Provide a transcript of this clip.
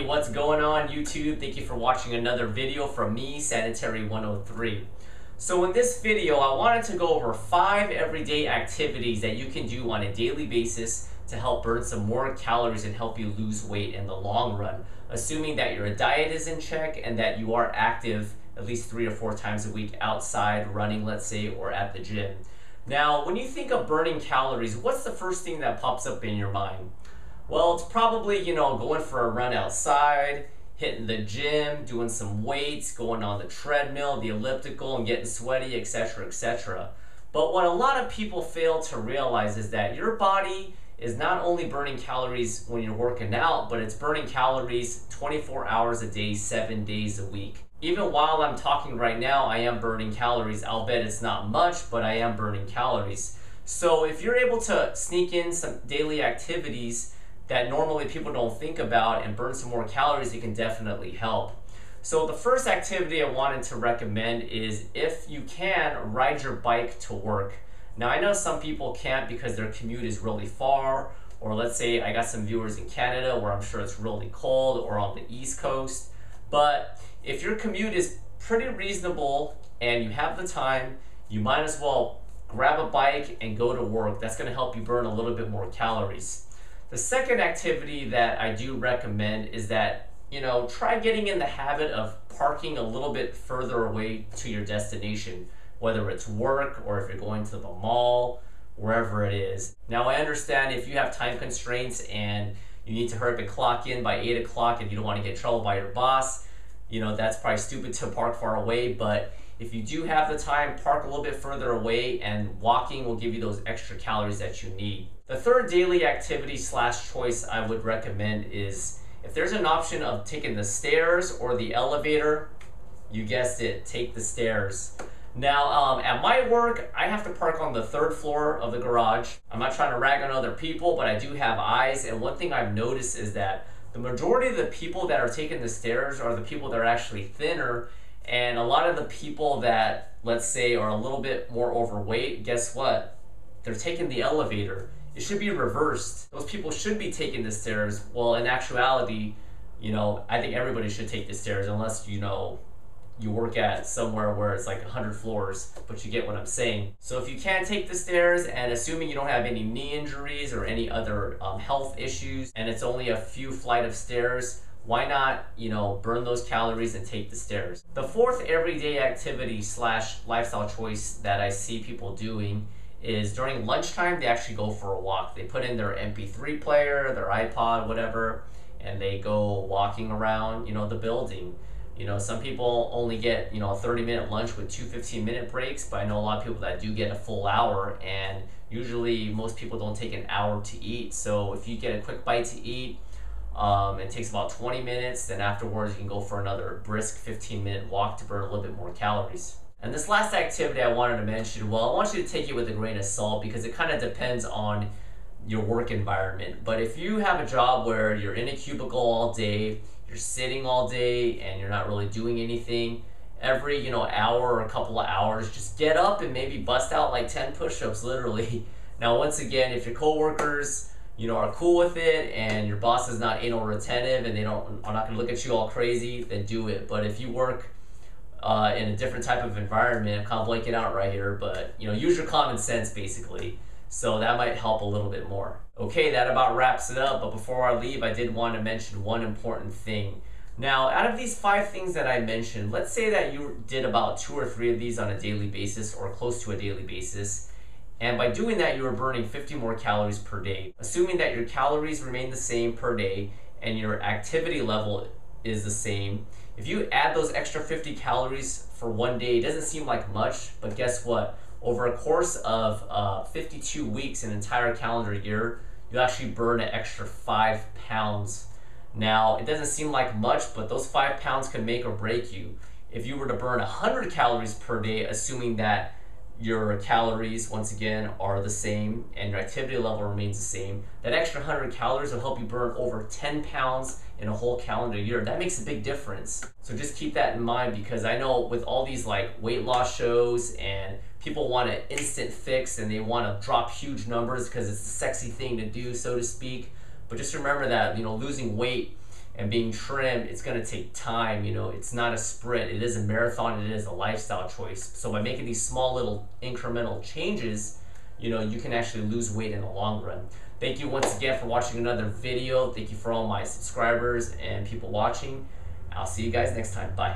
what's going on YouTube? Thank you for watching another video from me, Sanitary 103. So in this video, I wanted to go over 5 everyday activities that you can do on a daily basis to help burn some more calories and help you lose weight in the long run, assuming that your diet is in check and that you are active at least 3 or 4 times a week outside running, let's say, or at the gym. Now, when you think of burning calories, what's the first thing that pops up in your mind? Well, it's probably, going for a run outside, hitting the gym, doing some weights, going on the treadmill, the elliptical, and getting sweaty, etc., etc. But what a lot of people fail to realize is that your body is not only burning calories when you're working out, but it's burning calories 24 hours a day, 7 days a week. Even while I'm talking right now, I am burning calories. I'll bet it's not much, but I am burning calories. So if you're able to sneak in some daily activities that normally people don't think about and burn some more calories, it can definitely help. So the first activity I wanted to recommend is, if you can, ride your bike to work. Now I know some people can't because their commute is really far, or let's say I got some viewers in Canada where I'm sure it's really cold, or on the East Coast. But if your commute is pretty reasonable and you have the time, you might as well grab a bike and go to work. That's going to help you burn a little bit more calories. The second activity that I do recommend is that, try getting in the habit of parking a little bit further away to your destination, whether it's work or if you're going to the mall, wherever it is. Now I understand if you have time constraints and you need to hurry up and clock in by 8 o'clock and you don't want to get in trouble by your boss, that's probably stupid to park far away. But if you do have the time, park a little bit further away, and walking will give you those extra calories that you need. The third daily activity / choice I would recommend is, if there's an option of taking the stairs or the elevator, you guessed it, take the stairs. Now, at my work, I have to park on the 3rd floor of the garage. I'm not trying to rag on other people, but I do have eyes, and one thing I've noticed is that the majority of the people that are taking the stairs are the people that are actually thinner, and a lot of the people that, let's say, are a little bit more overweight, guess what? They're taking the elevator. It should be reversed. Those people should be taking the stairs. Well, in actuality, I think everybody should take the stairs, unless, you work at somewhere where it's like 100 floors, but you get what I'm saying. So if you can take the stairs, and assuming you don't have any knee injuries or any other health issues, and it's only a few flight of stairs, why not, burn those calories and take the stairs? The fourth everyday activity / lifestyle choice that I see people doing is, during lunchtime, they actually go for a walk. They put in their MP3 player, their iPod, whatever, and they go walking around, the building. Some people only get, a 30-minute lunch with 2 15-minute breaks, but I know a lot of people that do get a full hour, and usually most people don't take an hour to eat. So if you get a quick bite to eat, it takes about 20 minutes, then afterwards you can go for another brisk 15-minute walk to burn a little bit more calories. And this last activity I wanted to mention, well, I want you to take it with a grain of salt, because it kind of depends on your work environment. But if you have a job where you're in a cubicle all day, you're sitting all day, and you're not really doing anything, every hour or a couple of hours, just get up and maybe bust out like 10 push-ups, literally. Now, once again, if your coworkers are cool with it, and your boss is not anal retentive and are not going to look at you all crazy, then do it. But if you work in a different type of environment, I'm kind of blanking out right here, but use your common sense basically. So that might help a little bit more. Okay, that about wraps it up, but before I leave, I did want to mention one important thing. Now, out of these 5 things that I mentioned, let's say that you did about 2 or 3 of these on a daily basis, or close to a daily basis, and by doing that, you are burning 50 more calories per day. Assuming that your calories remain the same per day and your activity level is the same, if you add those extra 50 calories for one day, it doesn't seem like much, but guess what? Over a course of 52 weeks, an entire calendar year, you actually burn an extra 5 pounds. Now, it doesn't seem like much, but those 5 pounds can make or break you. If you were to burn 100 calories per day, assuming that your calories, once again, are the same and your activity level remains the same, that extra 100 calories will help you burn over 10 pounds in a whole calendar year. That makes a big difference. So just keep that in mind, because I know with all these like weight loss shows, and people want an instant fix and they want to drop huge numbers because it's the sexy thing to do, so to speak. But just remember that, losing weight and being trim, it's going to take time. You know, it's not a sprint, it is a marathon, it is a lifestyle choice. So by making these small little incremental changes, you know, you can actually lose weight in the long run. Thank you once again for watching another video. Thank you for all my subscribers and people watching. I'll see you guys next time. Bye.